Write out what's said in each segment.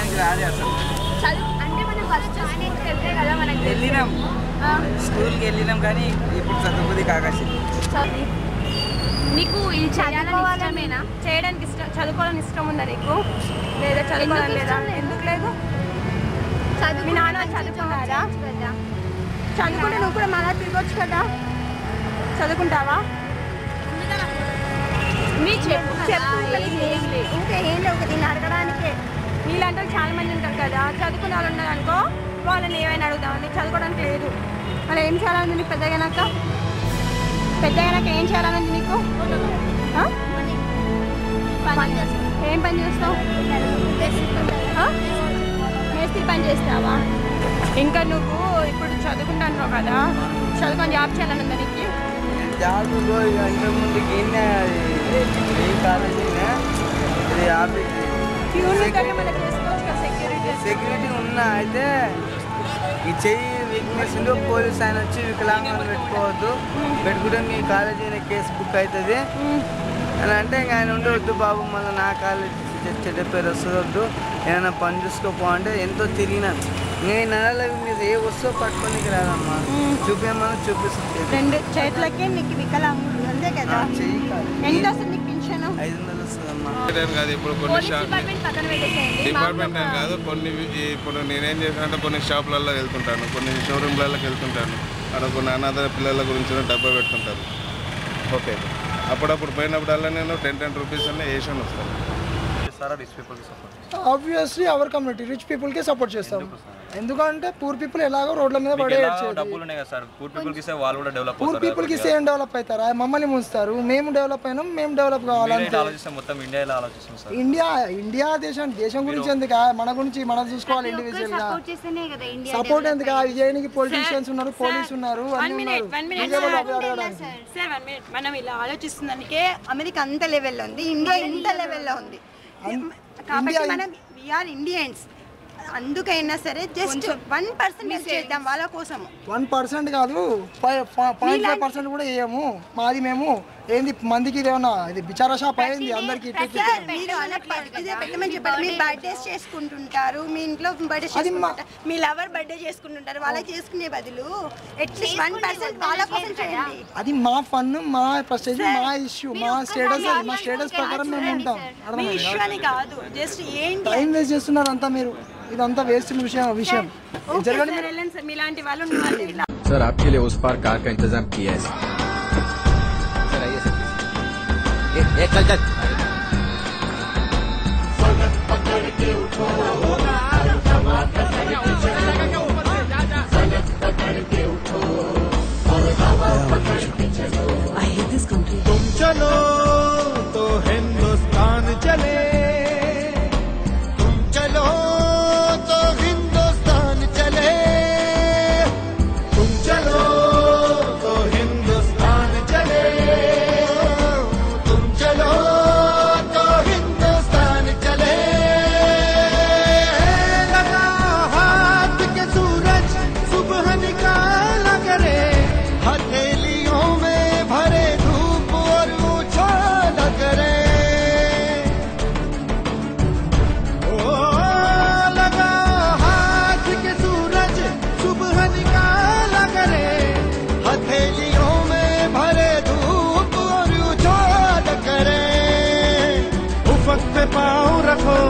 చదువుకోవడానికి రాదు అసలు. అంటే మనం ఫస్ట్ స్కూల్కి వెళ్తే కదా మనకి వెళ్ళినాం, స్కూల్కి వెళ్ళినాం కానీ ఇప్పుడు చదువుకుంది కాకాశి. నీకు ఇది చదువుకోవాలనేనా చేయడానికి ఇష్టం, చదువుకోవాలని ఇష్టం ఉందా నీకు? లేదా చదువుకోవాలని లేదా? ఎందుకు లేదు? మీ నాన్న చదువుకున్నారా? చదువుకుంటే నువ్వు కూడా మళ్ళీ తిరగొచ్చు కదా, చదువుకుంటావా? మీ చెప్పు ఇంకా ఏం లేవు దీన్ని అడగడానికే. నీళ్ళంటే చాలా మంది ఉంటారు కదా, చదువుకునే వాళ్ళు ఉన్నారు అనుకో, వాళ్ళని ఏమైనా అడుగుదామని. చదువుకోవడానికి లేదు. మరి ఏం చేయాలని నీకు పెద్దగానాక? ఏం చేయాలని నీకు? ఏం పని చేస్తావు? మేస్త్రి పని చేస్తావా? ఇంకా నువ్వు ఇప్పుడు చదువుకుంటున్నావు కదా, చదువుకొని జాబ్ చేయాలని ఉందా నీకు? జాబ్ ఇంతకుముందుకి సెక్యూరిటీ ఉన్నా అయితే ఈ చెయ్యి వీక్నెస్ ఉండి పోలీస్ ఆయన వచ్చి వికలాంగులను పెట్టుకోవద్దు, పెట్టుకుంటే మీ కాలేజీ కేసు బుక్ అవుతుంది అని అంటే ఇంకా ఆయన ఉండి వద్దు బాబు మళ్ళీ నా కాలేజీ చెడ్డ పేరు వస్తుంది, ఏమైనా పని చూసుకోపో అంటే ఎంతో తిరిగినాను. నేను నెలల మీద ఏ వస్తువు పట్టుకోనికి రాదమ్మా, చూపేమని చూపిస్తుంది. 2 చేతులకే నీకు వికలాంగుడు అంతే కదా? చెయ్యి కాదు, ఎంత వస్తుంది నీకు పెన్షన్? 500 వస్తుందమ్మా. ఇప్పుడు కొన్ని డిపార్ట్మెంట్ అని కాదు, కొన్ని ఇప్పుడు నేనేం చేశానంటే కొన్ని షాపులలో వెళ్తుంటాను, కొన్ని షోరూమ్లలోకి వెళ్తుంటాను, అక్కడ కొన్ని అనాథ పిల్లల గురించి డబ్బా పెడుతుంటారు. ఓకే, అప్పుడప్పుడు పోయినప్పుడల్లా నేను 10 రూపీస్ అన్నీ వేసాను వస్తాను. Obviously our community rich people కి సపోర్ట్ చేస్తాం, ఎందుకంటే పూర్ పీపుల్ ఎలాగో రోడ్ల మీద పడేయచ్చు. పూర్ పీపుల్ కి సేమ్ డెవలప్ అవుతారా? మమ్మల్ని ముంచుతారు, మేము డెవలప్ అయినాం, మేము డెవలప్ కావాలంటే. ఇండియా దేశం గురించి ఎందుకు, మన గురించి మనం చూసుకోవాలి ఇండివిజువల్ గా. సపోర్ట్ ఎందుకు? విజయానికి పొలిటీషియన్స్ ఉన్నారు, పోలీసు ఉన్నారు, మనం ఇలా ఆలోచిస్తున్నందుకే అమెరికా అంత లెవెల్లో ఉంది, ఇండియా ఇంత లెవెల్లో ఉంది. కాబట్టి మనం వీఆర్ ఇండియన్స్, అందుకైనా సరే జస్ట్ 1% చేద్దాం వాళ్ళ కోసం. 1% కాదు, 0.5% కూడా వేయము. మాది మేము ఏంది మందికి ఏమన్నా ఇది బిచారా షాప్ అయింది అందరికి. మీ బర్త్డేస్ చేసుకుంటుంటారు, మీ ఇంట్లో బర్త్డే, మీ లవర్ బర్త్డే చేసుకుంటుంటారు, వాళ్ళకి చేసుకునే బదులు అట్లీస్ట్ 1% వాళ్ళ కోసం చేయండి. అది మా ఫన్, మా ప్రెస్టేజ్, మా ఇష్యూ, మా స్టేటస్ ప్రకారం మేము ఉంటాం. కాదు జస్ట్ ఏంటి టైం వేస్ట్ చేస్తున్నారు అంతా మీరు, ఇదంతా వేస్ట్ విషయం. మీలాంటి వాళ్ళు ఉన్నారు. सर आपके लिए उस पार कार का इंतजाम किया है सर, आइए सर। चल चल तुम चलो तो हिंदुस्तान चले, तुम चलो तो हिंदुस्तान चले, तुम चलो तो हिंदुस्तान चले, तुम चलो तो हिंदुस्तान चले। लगा हाथ के सूरज सुबह निकाला करे, हथेलियों में भरे धूप और उछाल करे। ओ लगा हाथ के सूरज सुबह निकाला करे, हथेलियों में भरे धूप और उछाल करे। उफक पे पाँव रखो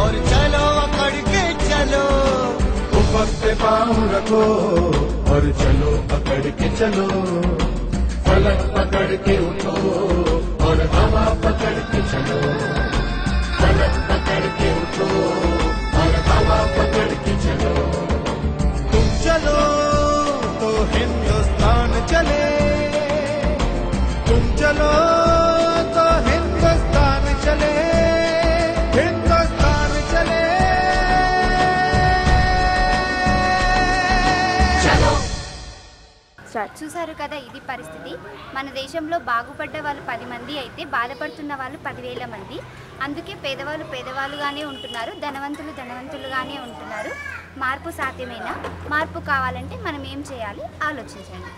और चलो अकड़ के चलो, उफक पे पाँव रखो और चलो पकड़ के चलो, फलक पकड़ के उठो और हवा पकड़ के चलो, फलक पकड़ के उठो और हवा पकड़ के चलो। तुम चलो तो हिंदुस्तान चले, तुम चलो तो हिंदुस्तान चले, हिंदुस्तान चले। చూసారు కదా, ఇది పరిస్థితి. మన దేశంలో బాగుపడ్డ వాళ్ళు 10 మంది అయితే బాధపడుతున్న వాళ్ళు 10,000 మంది. అందుకే పేదవాళ్ళు పేదవాళ్ళుగానే ఉంటున్నారు, ధనవంతులు ధనవంతులుగానే ఉంటున్నారు. మార్పు సాధ్యమేనా? మార్పు కావాలంటే మనం ఏం చేయాలి? ఆలోచించండి.